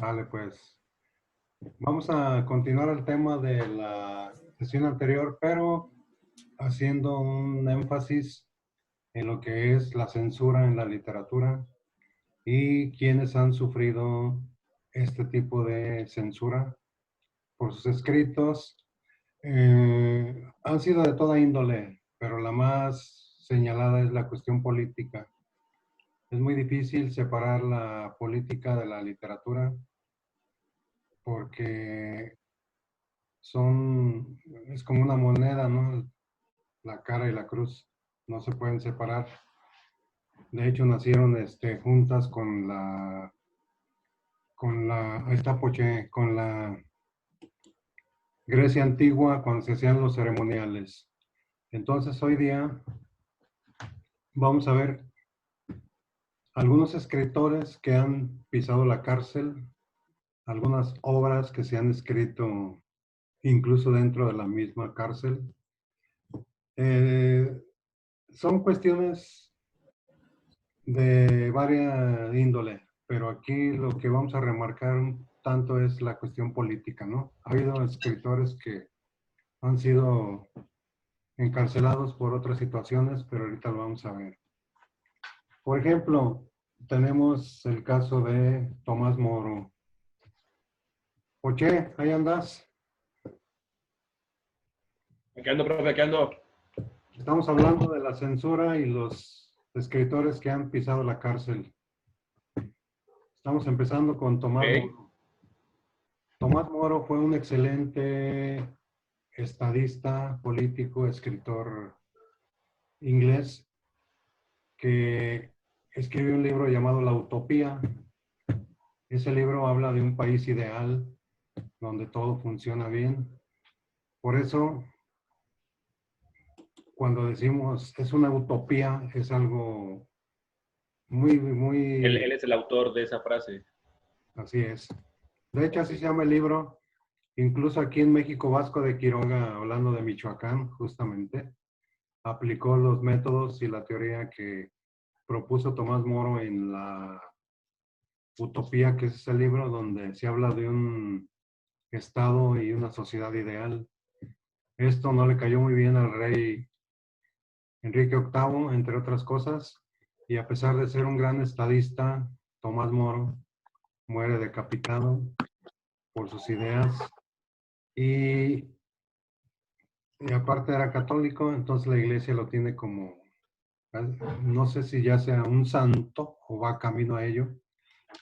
Vale, pues vamos a continuar el tema de la sesión anterior, pero haciendo un énfasis en lo que es la censura en la literatura y quienes han sufrido este tipo de censura por sus escritos. Han sido de toda índole, pero la más señalada es la cuestión política. Es muy difícil separar la política de la literatura porque es como una moneda, ¿no? La cara y la cruz no se pueden separar. De hecho, nacieron juntas ahí está Poché, con la Grecia antigua cuando se hacían los ceremoniales. Entonces, hoy día vamos a ver algunos escritores que han pisado la cárcel, algunas obras que se han escrito incluso dentro de la misma cárcel. Eh, Son cuestiones de varias índole, pero aquí lo que vamos a remarcar un tanto es la cuestión política, ¿no? Ha habido escritores que han sido encarcelados por otras situaciones, pero ahorita lo vamos a ver. Por ejemplo, tenemos el caso de Tomás Moro. Oye, ahí andas. Aquí ando, profe, aquí ando. Estamos hablando de la censura y los escritores que han pisado la cárcel. Estamos empezando con Tomás Ok. Moro. Tomás Moro fue un excelente estadista, político, escritor inglés que escribió un libro llamado La Utopía. Ese libro habla de un país ideal donde todo funciona bien. Por eso, cuando decimos es una utopía, es algo muy, muy, Él es el autor de esa frase. así es. De hecho, Ok. así se llama el libro. Incluso aquí en México, Vasco de Quiroga, hablando de Michoacán, justamente, aplicó los métodos y la teoría que propuso Tomás Moro en la Utopía, que es ese libro donde se habla de un estado y una sociedad ideal. Esto no le cayó muy bien al rey Enrique VIII, entre otras cosas, y a pesar de ser un gran estadista, Tomás Moro muere decapitado por sus ideas y, y aparte era católico, entonces la iglesia lo tiene como, no sé si ya sea un santo o va camino a ello,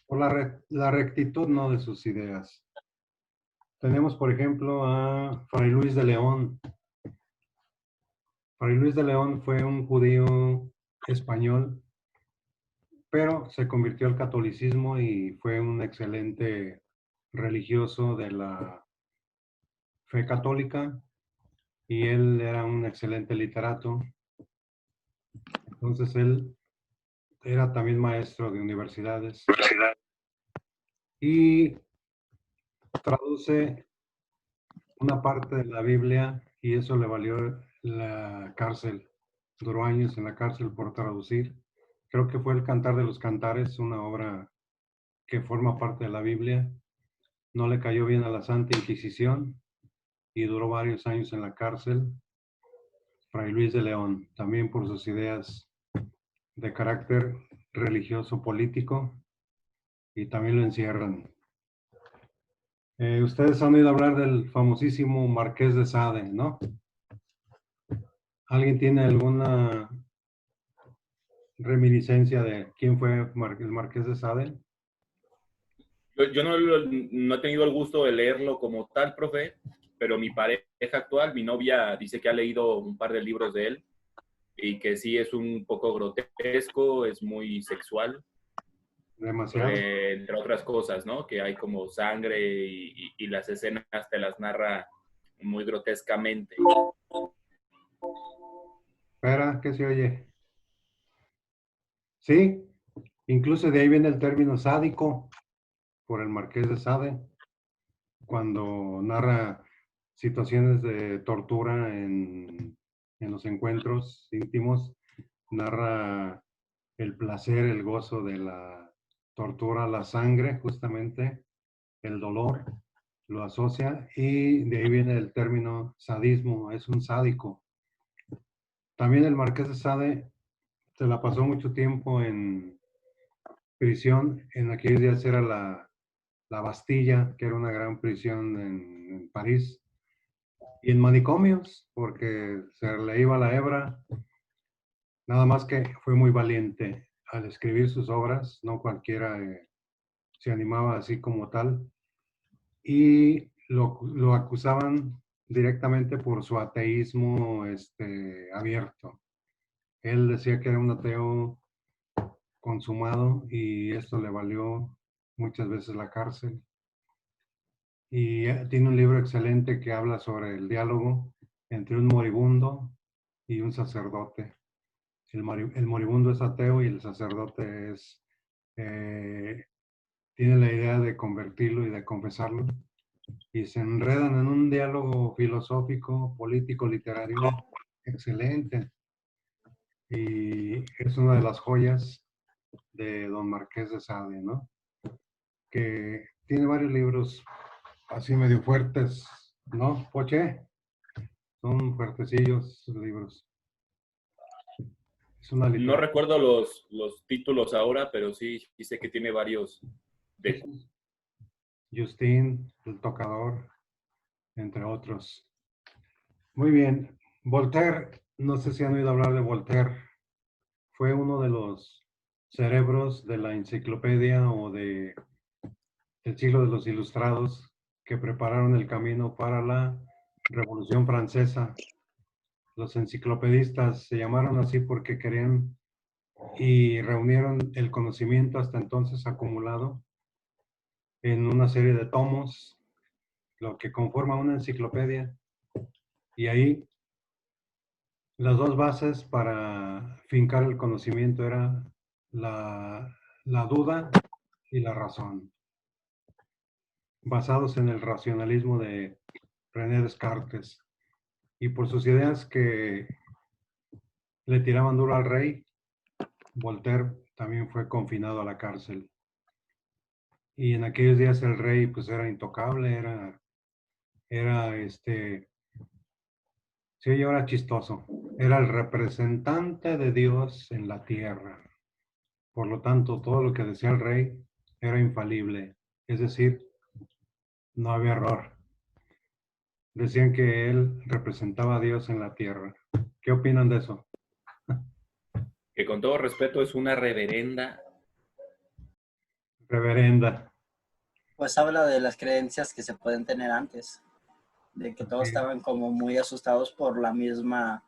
por la rectitud, ¿no?, de sus ideas. Tenemos, por ejemplo, a Fray Luis de León. Fray Luis de León fue un judío español, pero se convirtió al catolicismo y fue un excelente religioso de la fe católica y él era un excelente literato. Entonces él era también maestro de universidades y traduce una parte de la Biblia y eso le valió la cárcel. Duró años en la cárcel por traducir. Creo que fue el Cantar de los Cantares, una obra que forma parte de la Biblia. No le cayó bien a la Santa Inquisición y duró varios años en la cárcel. Fray Luis de León, también por sus ideas de carácter religioso político, y también lo encierran. Ustedes han oído hablar del famosísimo Marqués de Sade, ¿no? ¿Alguien tiene alguna reminiscencia de quién fue el Marqués de Sade? Yo no he tenido el gusto de leerlo como tal, profe, pero mi pareja actual, mi novia, dice que ha leído un par de libros de él y que sí es un poco grotesco, es muy sexual, Demasiado. entre otras cosas, ¿no? Que hay como sangre y las escenas te las narra muy grotescamente. Espera, ¿qué se oye? Sí, incluso de ahí viene el término sádico por el Marqués de Sade, cuando narra situaciones de tortura en los encuentros íntimos, narra el placer, el gozo de la tortura, la sangre, justamente, el dolor, lo asocia y de ahí viene el término sadismo, es un sádico. También el Marqués de Sade se la pasó mucho tiempo en prisión, en aquellos días era la Bastilla, que era una gran prisión en París, y en manicomios, porque se le iba la hebra, nada más que fue muy valiente al escribir sus obras, no cualquiera se animaba así como tal, y lo acusaban directamente por su ateísmo abierto. Él decía que era un ateo consumado y esto le valió muchas veces la cárcel. Y tiene un libro excelente que habla sobre el diálogo entre un moribundo y un sacerdote. El moribundo es ateo y el sacerdote eh, tiene la idea de convertirlo y de confesarlo. Y se enredan en un diálogo filosófico, político, literario excelente. Y es una de las joyas de Don Marqués de Sade, ¿no? Que tiene varios libros así medio fuertes, ¿no, Poche? Son fuertecillos sus libros. Es una No literatura. recuerdo los títulos ahora, pero sí, sí sé que tiene varios Sí, de... sí. Justin, El Tocador, entre otros. Muy bien. Voltaire, no sé si han oído hablar de Voltaire. Fue uno de los cerebros de la enciclopedia o del siglo de los ilustrados que prepararon el camino para la Revolución Francesa. Los enciclopedistas se llamaron así porque querían y reunieron el conocimiento hasta entonces acumulado en una serie de tomos, lo que conforma una enciclopedia. Y ahí las dos bases para fincar el conocimiento era la duda y la razón, basados en el racionalismo de René Descartes. Y por sus ideas que le tiraban duro al rey, Voltaire también fue confinado a la cárcel. Y en aquellos días el rey pues era intocable, era sí, yo era chistoso. Era el representante de Dios en la tierra. Por lo tanto, todo lo que decía el rey era infalible. Es decir, no había error. Decían que él representaba a Dios en la tierra. ¿Qué opinan de eso? que con todo respeto es una reverenda. Reverenda. Pues habla de las creencias que se pueden tener antes, de que todos Sí, estaban como muy asustados por la misma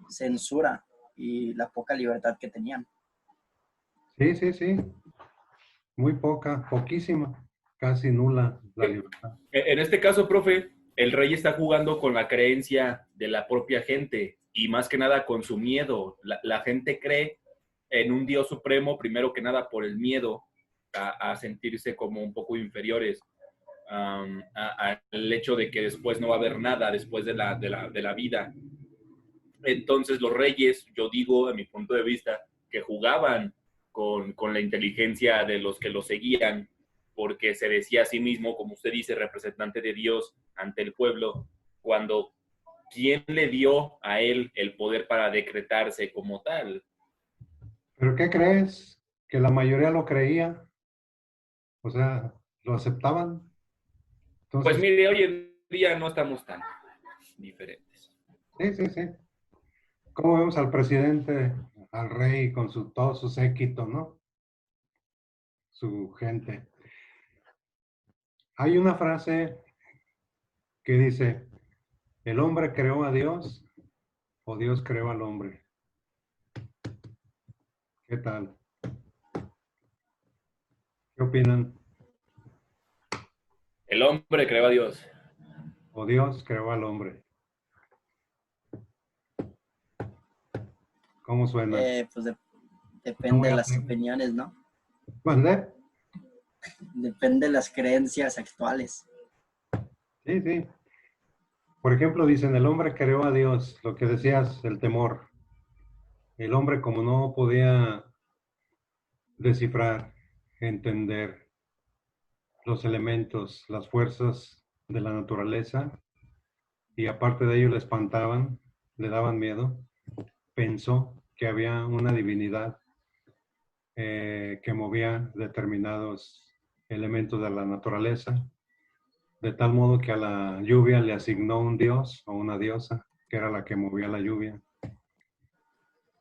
censura y la poca libertad que tenían. sí, sí, sí. Muy poca, poquísima, casi nula la libertad. En este caso, profe, el rey está jugando con la creencia de la propia gente y más que nada con su miedo. La gente cree en un Dios supremo, primero que nada por el miedo a sentirse como un poco inferiores al hecho de que después no va a haber nada después de la vida. Entonces los reyes, yo digo, a mi punto de vista, que jugaban con la inteligencia de los que lo seguían, porque se decía a sí mismo, como usted dice, representante de Dios ante el pueblo, cuando ¿quién le dio a él el poder para decretarse como tal? ¿Pero qué crees? Que la mayoría lo creía, o sea, lo aceptaban. Pues Entonces, mire, hoy en día no estamos tan diferentes. sí, sí, sí. ¿Cómo vemos al presidente, al rey con todo su séquito, ¿no? Su gente. Hay una frase que dice, ¿el hombre creó a Dios o Dios creó al hombre? ¿Qué tal? ¿Qué opinan? El hombre creó a Dios. ¿O Dios creó al hombre? ¿Cómo suena? Pues No depende voy de a las hacer. opiniones, ¿no? ¿Mandé? Depende de las creencias actuales. Sí, sí. Por ejemplo, dicen, el hombre creó a Dios, lo que decías, el temor. El hombre como no podía descifrar, entender los elementos, las fuerzas de la naturaleza, y aparte de ello le espantaban, le daban miedo. Pensó que había una divinidad que movía determinados elementos de la naturaleza, de tal modo que a la lluvia le asignó un dios o una diosa, que era la que movía la lluvia.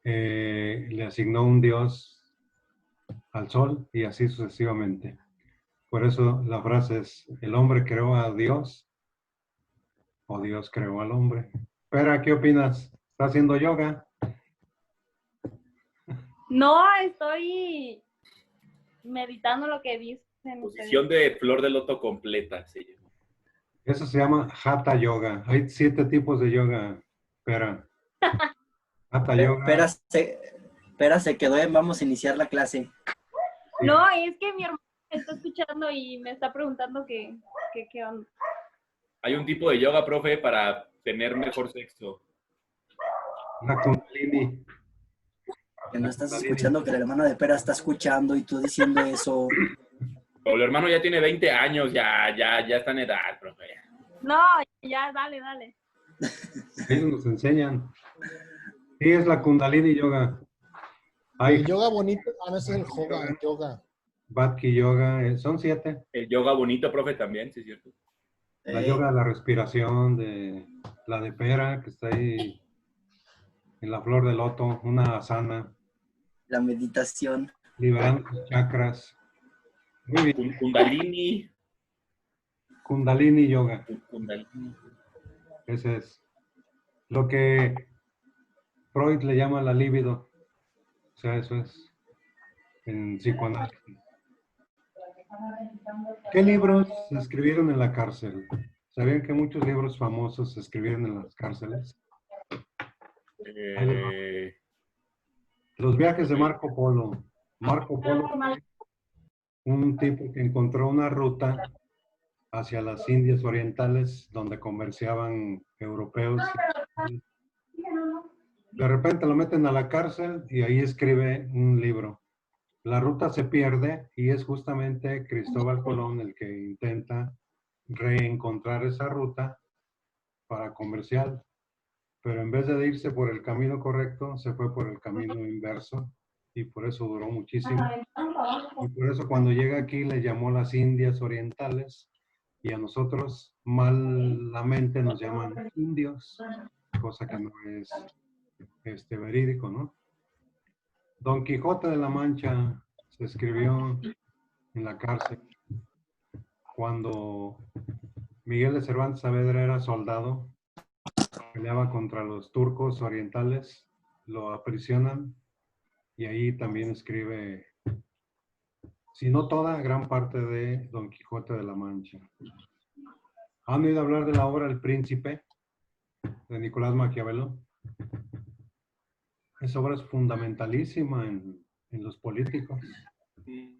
Le asignó un dios al sol y así sucesivamente. Por eso la frase es, el hombre creó a Dios o Dios creó al hombre. Pero, ¿qué opinas? ¿Está haciendo yoga? No, estoy meditando lo que dicen Posición ustedes. de flor de loto completa, se llama. Eso se llama Hatha Yoga. Hay 7 tipos de yoga. Espera. Hatha Yoga. Espera, se quedó en vamos a iniciar la clase. No, es que mi hermano me está escuchando y me está preguntando qué onda. Hay un tipo de yoga, profe, para tener mejor sexo. La Kundalini. Que no estás escuchando, que la hermana de Pera está escuchando y tú diciendo eso. Pero el hermano ya tiene 20 años, ya está en edad, profe. No, ya, dale. Ellos nos enseñan. Sí, es la Kundalini Yoga. Hay El yoga bonito, no es el yoga, el yoga. Bhakti Yoga. Son 7. El yoga bonito, profe, también, sí es cierto. La yoga de la respiración, de la de Pera, que está ahí en la flor de loto, una asana, La meditación. liberando los chakras. Muy bien. Kundalini. Kundalini Yoga. Kundalini. Ese es lo que Freud le llama la libido. O sea, eso es en psicoanálisis. ¿Qué libros se escribieron en la cárcel? ¿Sabían que muchos libros famosos se escribieron en las cárceles? Los viajes de Marco Polo. Marco Polo fue un tipo que encontró una ruta hacia las Indias Orientales donde comerciaban europeos. De repente lo meten a la cárcel y ahí escribe un libro. La ruta se pierde y es justamente Cristóbal Colón el que intenta reencontrar esa ruta para comerciar, pero en vez de irse por el camino correcto, se fue por el camino inverso y por eso duró muchísimo. Y por eso cuando llega aquí le llamó las Indias Orientales y a nosotros malamente nos llaman indios, cosa que no es verídico, ¿no? Don Quijote de la Mancha se escribió en la cárcel cuando Miguel de Cervantes Saavedra era soldado, peleaba contra los turcos orientales, lo aprisionan y ahí también escribe, si no toda, gran parte de Don Quijote de la Mancha. ¿Han oído hablar de la obra El Príncipe de Nicolás Maquiavelo? Esa obra es fundamentalísima en los políticos.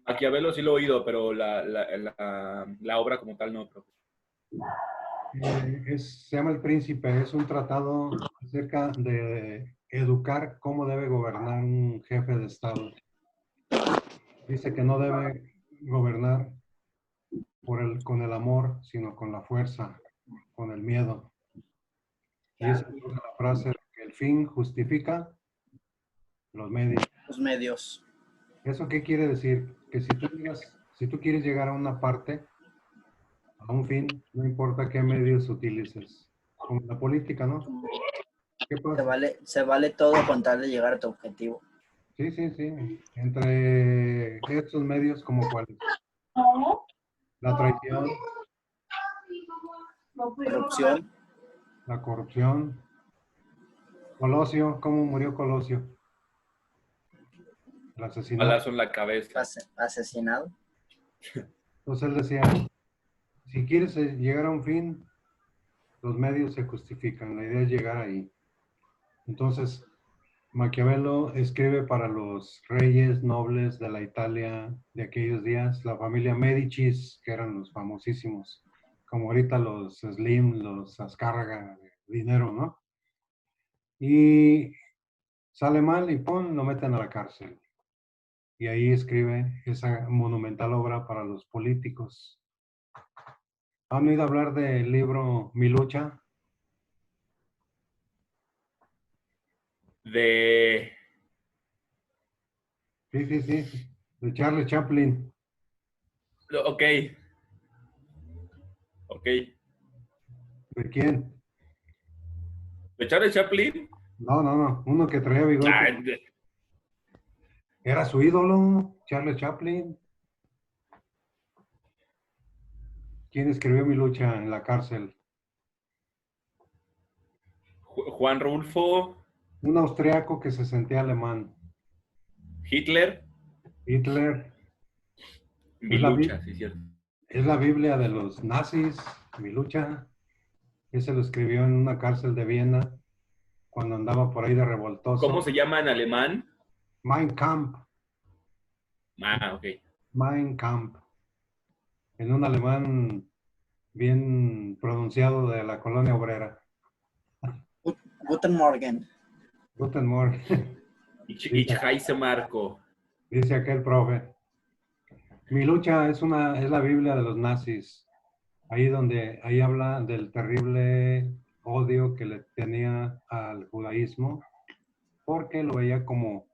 Maquiavelo sí lo he oído, pero la obra como tal no, profe. Se llama El Príncipe, es un tratado acerca de educar cómo debe gobernar un jefe de Estado. Dice que no debe gobernar con el amor, sino con la fuerza, con el miedo. Y esa es la frase que el fin justifica los medios. Los medios. ¿Eso qué quiere decir? Que si tú quieres llegar a una parte, a un fin, no importa qué medios utilices. Como la política, ¿no? ¿Qué pasa? Se vale todo con tal de llegar a tu objetivo. Sí, sí, sí. Entre estos medios, como cuáles. La traición, Corrupción. la corrupción. Colosio, ¿cómo murió Colosio? El asesinato. Balazo en la cabeza. Asesinado. Entonces él decía, si quieres llegar a un fin, los medios se justifican. La idea es llegar ahí. Entonces, Maquiavelo escribe para los reyes nobles de la Italia de aquellos días, la familia Medicis, que eran los famosísimos, como ahorita los Slim, los Azcárraga, dinero, ¿no? Y sale mal y ¡pum!, lo meten a la cárcel. Y ahí escribe esa monumental obra para los políticos, ¿Han oído hablar del libro Mi lucha? De... Sí, sí, sí. De Charlie Chaplin. Ok, ok. ¿De quién? ¿De Charlie Chaplin? No, no, no. Uno que traía Ah, bigote. Era su ídolo, Charlie Chaplin. ¿Quién escribió Mi lucha en la cárcel? Juan Rulfo, Un austriaco que se sentía alemán. Hitler, Hitler. Mi Es la, lucha, sí, cierto. es la Biblia de los nazis, Mi lucha. Ese lo escribió en una cárcel de Viena cuando andaba por ahí de ¿Cómo revoltoso. se llama en alemán? Mein Kampf, Ah, ok. Mein Kampf. En un alemán bien pronunciado de la colonia obrera. Guten Morgen. Guten Morgen, Ich heiße Marco. dice aquel profe. Mi lucha es la Biblia de los nazis. Ahí habla del terrible odio que le tenía al judaísmo, porque lo veía como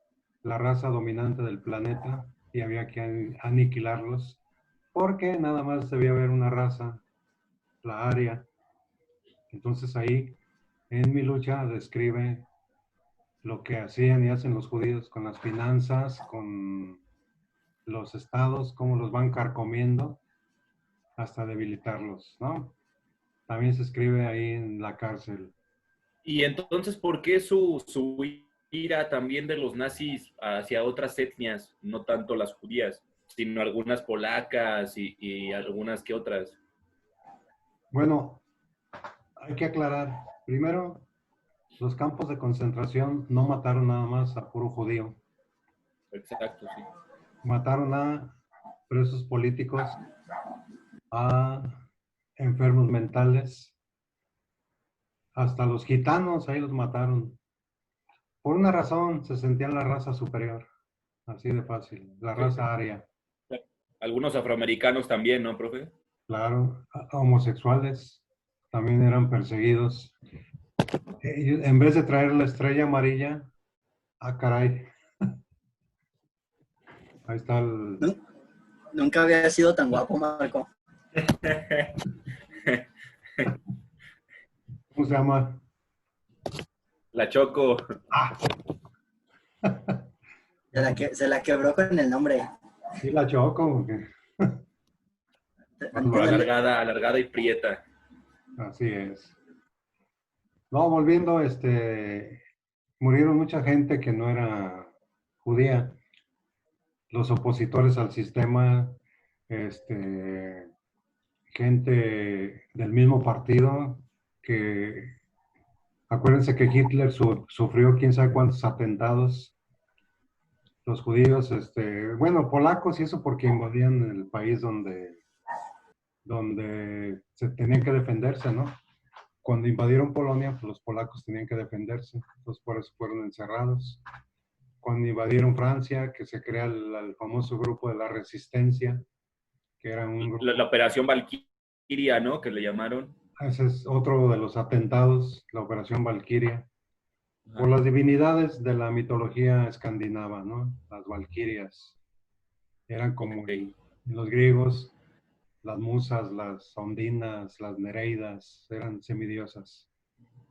la raza dominante del planeta y había que aniquilarlos, porque nada más debía haber una raza, la aria. Entonces ahí, en Mi lucha, describe lo que hacían y hacen los judíos con las finanzas, con los estados, cómo los van carcomiendo hasta debilitarlos, ¿no? También se escribe ahí en la cárcel. Y entonces, ¿por qué su ira también de los nazis hacia otras etnias, no tanto las judías, sino algunas polacas y algunas que otras? Bueno, hay que aclarar. Primero, los campos de concentración no mataron nada más a puro judío. Exacto, sí. Mataron a presos políticos, a enfermos mentales, hasta los gitanos ahí los mataron. Por una razón, se sentían la raza superior. Así de fácil, la Sí. raza aria. Algunos afroamericanos también, ¿no, profe? Claro, homosexuales también eran perseguidos. En vez de traer la estrella amarilla, ah, caray, ahí está el... Nunca había sido tan guapo, Marco. ¿Cómo se llama? La Choco, Ah, Se la quebró con el nombre. sí la choco, porque alargada y prieta. así es. No, volviendo, murieron mucha gente que no era judía. Los opositores al sistema, gente del mismo partido, que acuérdense que Hitler sufrió quién sabe cuántos atentados. Los judíos, bueno, polacos y eso porque invadían el país donde se tenían que defenderse, ¿no? Cuando invadieron Polonia, pues los polacos tenían que defenderse, entonces por eso fueron encerrados. Cuando invadieron Francia, que se crea el famoso grupo de la Resistencia, que era un grupo... La Operación Valquiria, ¿no? Que le llamaron. Ese es otro de los atentados, la Operación Valquiria, por las divinidades de la mitología escandinava, ¿no? Las valquirias. Eran como Okay. los griegos, las musas, las ondinas, las nereidas, eran semidiosas.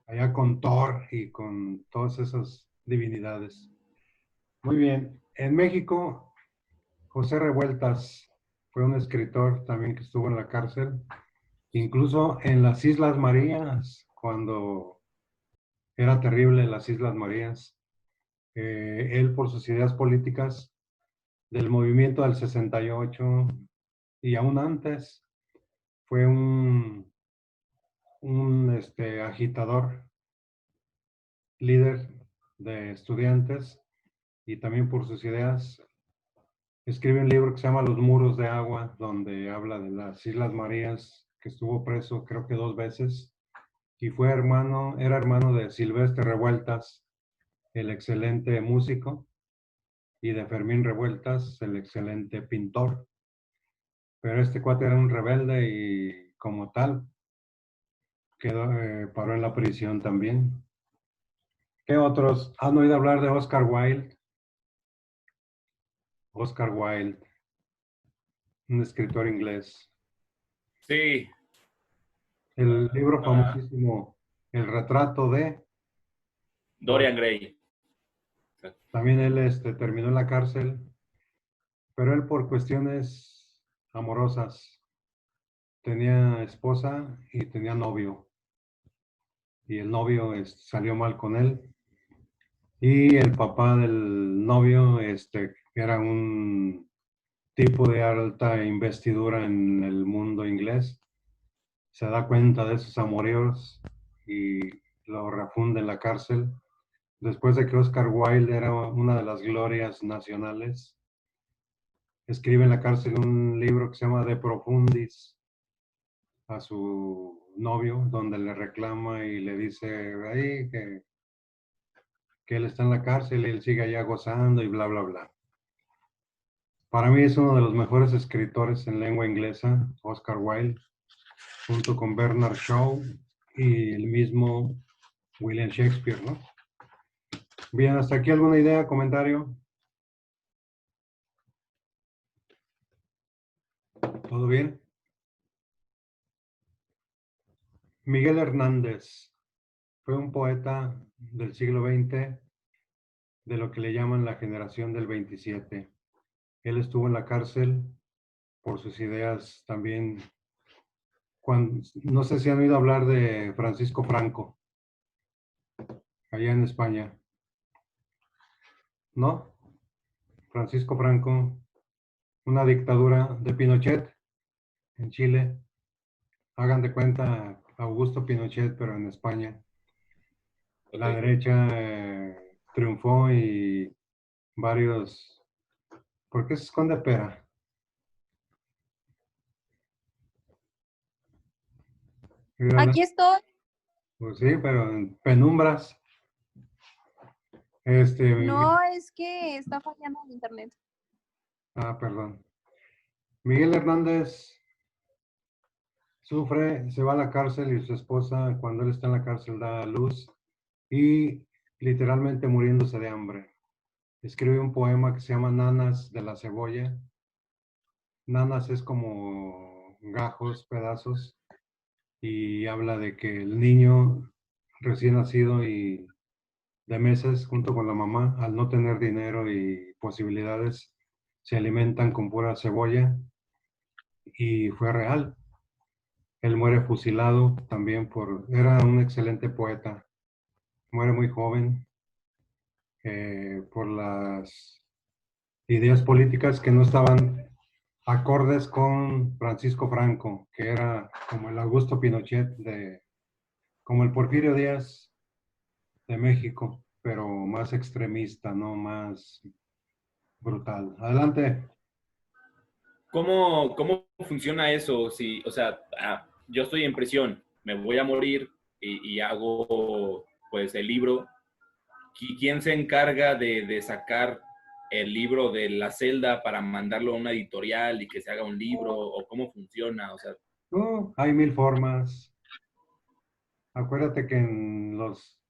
Allá con Thor y con todas esas divinidades. Muy bien. En México, José Revueltas fue un escritor también que estuvo en la cárcel, incluso en las Islas Marías, cuando era terrible las Islas Marías. Él, por sus ideas políticas del movimiento del 68 y aún antes, fue un agitador, líder de estudiantes y también por sus ideas. Escribe un libro que se llama Los Muros de Agua, donde habla de las Islas Marías, que estuvo preso creo que 2 veces y era hermano de Silvestre Revueltas, el excelente músico, y de Fermín Revueltas, el excelente pintor. Pero este cuate era un rebelde y como tal. Paró en la prisión también. ¿Qué otros? ¿Han oído hablar de Oscar Wilde? Oscar Wilde, un escritor inglés. Sí. El libro Ah, famosísimo, El retrato de... Dorian Gray. También él terminó en la cárcel, pero él por cuestiones amorosas tenía esposa y tenía novio. Y el novio salió mal con él. Y el papá del novio era un tipo de alta investidura en el mundo inglés. Se da cuenta de esos amoríos y lo refunde en la cárcel. Después de que Oscar Wilde era una de las glorias nacionales, escribe en la cárcel un libro que se llama De Profundis a su novio, donde le reclama y le dice ahí que él está en la cárcel y él sigue allá gozando y bla, bla, bla. Para mí es uno de los mejores escritores en lengua inglesa, Oscar Wilde, junto con Bernard Shaw y el mismo William Shakespeare, ¿no? Bien, hasta aquí alguna idea, comentario. ¿Todo bien? Miguel Hernández fue un poeta del siglo XX, de lo que le llaman la generación del 27. Él estuvo en la cárcel por sus ideas también. No sé si han oído hablar de Francisco Franco, allá en España. ¿No? Francisco Franco, una dictadura de Pinochet en Chile. Hagan de cuenta Augusto Pinochet, pero en España. La Ok. derecha triunfó y varios... ¿Por qué se esconde pera? Mírala. Aquí estoy. Pues sí, pero en penumbras. No, es que está fallando el internet. Perdón. Miguel Hernández sufre, se va a la cárcel y su esposa, cuando él está en la cárcel, da a luz y literalmente muriéndose de hambre. Escribe un poema que se llama Nanas de la cebolla. Nanas es como gajos, pedazos, y habla de que el niño recién nacido y de meses, junto con la mamá, al no tener dinero y posibilidades, se alimentan con pura cebolla, y fue real. Él muere fusilado también era un excelente poeta, muere muy joven por las ideas políticas que no estaban acordes con Francisco Franco, que era como el Augusto Pinochet, como el Porfirio Díaz de México, pero más extremista, ¿no? Más brutal. Adelante. ¿Cómo funciona eso? Si, o sea, yo estoy en prisión, me voy a morir y hago pues el libro. ¿Quién se encarga de sacar el libro de la celda para mandarlo a una editorial y que se haga un libro? ¿O cómo funciona? O sea, Hay mil formas. Acuérdate que en los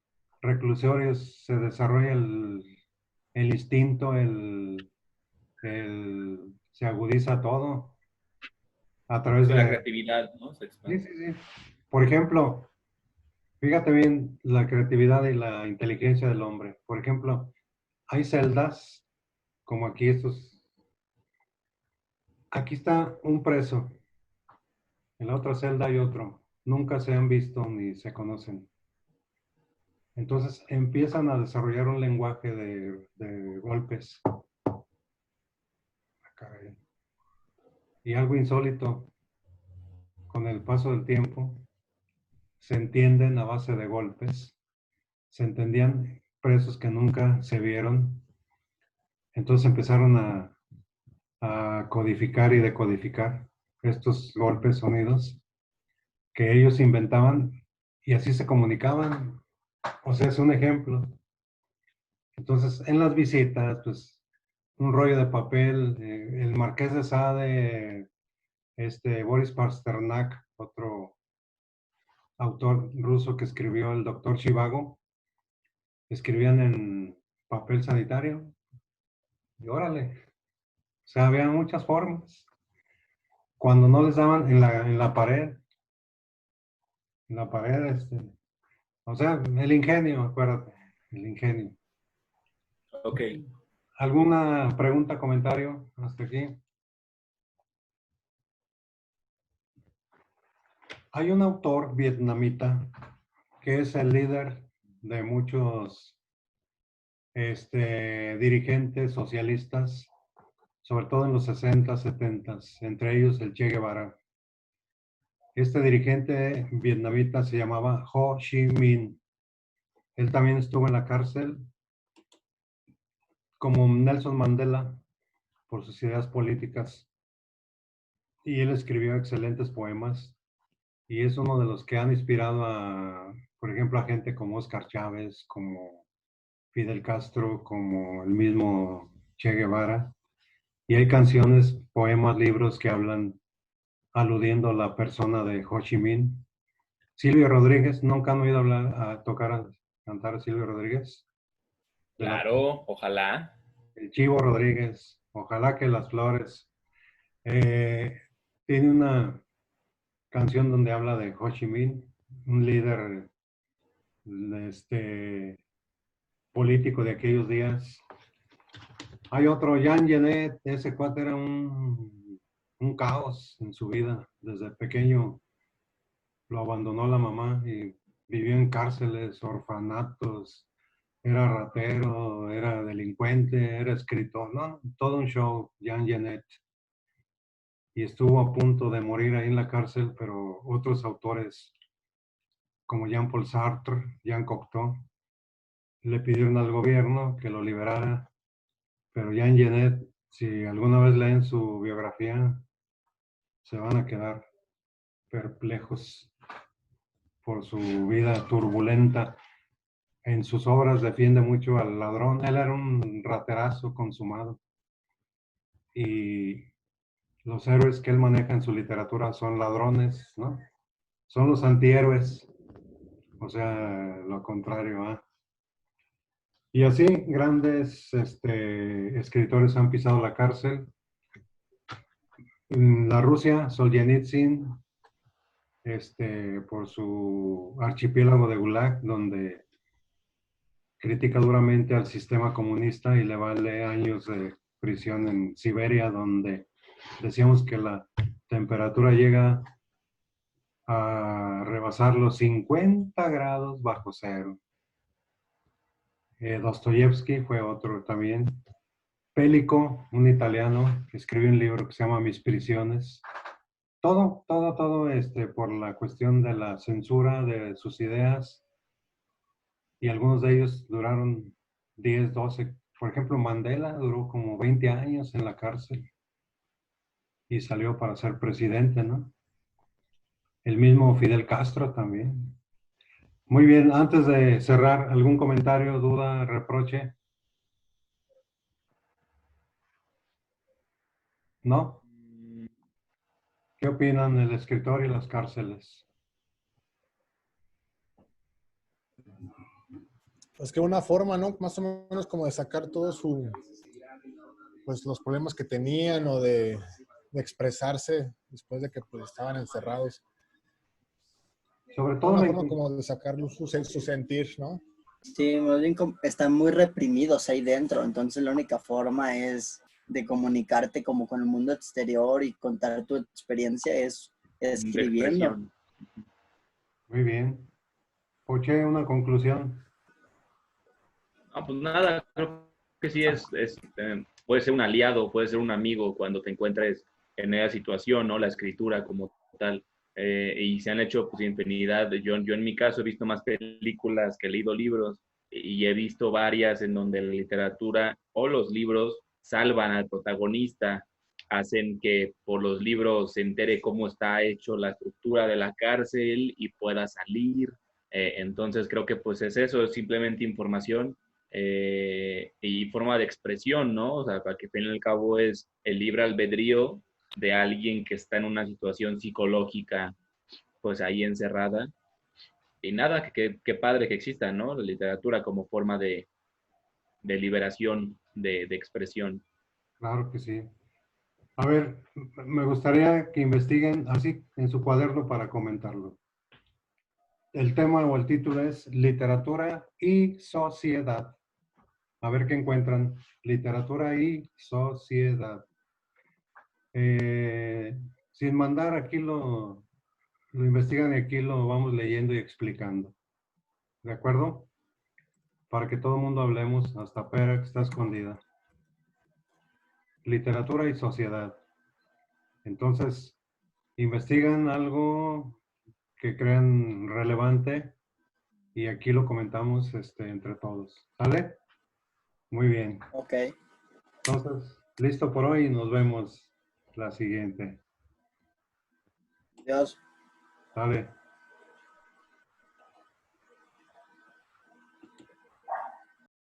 reclusorios se desarrolla el instinto, se agudiza todo a través la de... creatividad, ¿no? Se Sí, expande. sí, sí. Por ejemplo, fíjate bien la creatividad y la inteligencia del hombre. Por ejemplo, hay celdas, como aquí aquí está un preso, en la otra celda hay otro. Nunca se han visto ni se conocen. Entonces empiezan a desarrollar un lenguaje de golpes. Caray. Y algo insólito, con el paso del tiempo, se entienden a base de golpes, se entendían presos que nunca se vieron, entonces empezaron a codificar y decodificar estos golpes, sonidos, que ellos inventaban y así se comunicaban. O sea, es un ejemplo. Entonces, en las visitas, pues, un rollo de papel, el Marqués de Sade Boris Pasternak, otro autor ruso que escribió El Doctor Zhivago, escribían en papel sanitario y órale, o sea, había muchas formas. Cuando no les daban en la pared, o sea, el ingenio, acuérdate, el ingenio. Ok. ¿Alguna pregunta, comentario hasta aquí? Hay un autor vietnamita que es el líder de muchos dirigentes socialistas, sobre todo en los 60, 70, entre ellos el Che Guevara. Este dirigente vietnamita se llamaba Ho Chi Minh. Él también estuvo en la cárcel como Nelson Mandela por sus ideas políticas y él escribió excelentes poemas y es uno de los que han inspirado a, por ejemplo, a gente como Oscar Chávez, como Fidel Castro, como el mismo Che Guevara. Y hay canciones, poemas, libros que hablan aludiendo a la persona de Ho Chi Minh. Silvio Rodríguez, ¿nunca han oído cantar a Silvio Rodríguez? Claro, ojalá. El Chivo Rodríguez, ojalá que las flores. Eh, Tiene una canción donde habla de Ho Chi Minh, un líder político de aquellos días. Hay otro, Jean Genet, ese cuate era un caos en su vida. Desde pequeño lo abandonó la mamá y vivió en cárceles, orfanatos, era ratero, era delincuente, era escritor, ¿no? Todo un show, Jean Genet. Y estuvo a punto de morir ahí en la cárcel, pero otros autores como Jean-Paul Sartre, Jean Cocteau, le pidieron al gobierno que lo liberara, pero Jean Genet, si alguna vez leen su biografía, se van a quedar perplejos por su vida turbulenta. En sus obras defiende mucho al ladrón. Él era un raterazo consumado. Y los héroes que él maneja en su literatura son ladrones, ¿no? Son los antihéroes. O sea, lo contrario, ¿eh? Y así, grandes escritores han pisado la cárcel. En la Rusia, Solzhenitsyn, por su archipiélago de Gulag, donde critica duramente al sistema comunista y le vale años de prisión en Siberia, donde decíamos que la temperatura llega a rebasar los 50 grados bajo cero. Dostoyevsky fue otro también. Pélico, un italiano, que escribe un libro que se llama Mis prisiones. Todo, por la cuestión de la censura de sus ideas. Y algunos de ellos duraron 10, 12. Por ejemplo, Mandela duró como 20 años en la cárcel y salió para ser presidente, ¿no? El mismo Fidel Castro también. Muy bien, antes de cerrar, ¿algún comentario, duda, reproche? ¿No? ¿Qué opinan del escritor y las cárceles? Pues que una forma, ¿no? Más o menos como de sacar todo pues los problemas que tenían o de expresarse después de que pues estaban encerrados. Sobre todo Una forma como de sacar su sentir, ¿no? Sí, más bien están muy reprimidos ahí dentro, entonces la única forma es de comunicarte como con el mundo exterior y contar tu experiencia es escribiendo. Muy bien. Poche, una conclusión. No, pues nada, creo que sí puede ser un aliado, puede ser un amigo cuando te encuentres en esa situación, ¿no? La escritura como tal. Y se han hecho pues infinidad. Yo en mi caso he visto más películas que he leído libros y he visto varias en donde la literatura o los libros salvan al protagonista, hacen que por los libros se entere cómo está hecho la estructura de la cárcel y pueda salir. Entonces creo que pues es eso, es simplemente información y forma de expresión, ¿no? O sea, para que al fin y al cabo es el libre albedrío de alguien que está en una situación psicológica, pues ahí encerrada. Y nada, que padre que exista, ¿no? La literatura como forma de liberación, de expresión. Claro que sí. A ver, me gustaría que investiguen así en su cuaderno para comentarlo. El tema o el título es Literatura y Sociedad. A ver qué encuentran. Literatura y Sociedad. Sin mandar, aquí lo investigan y aquí lo vamos leyendo y explicando. ¿De acuerdo? Para que todo el mundo hablemos, hasta Pera que está escondida. Literatura y sociedad. Entonces, investigan algo que crean relevante y aquí lo comentamos entre todos. ¿Sale? Muy bien. Ok. Entonces, listo por hoy y nos vemos la siguiente. Adiós. ¿Sale?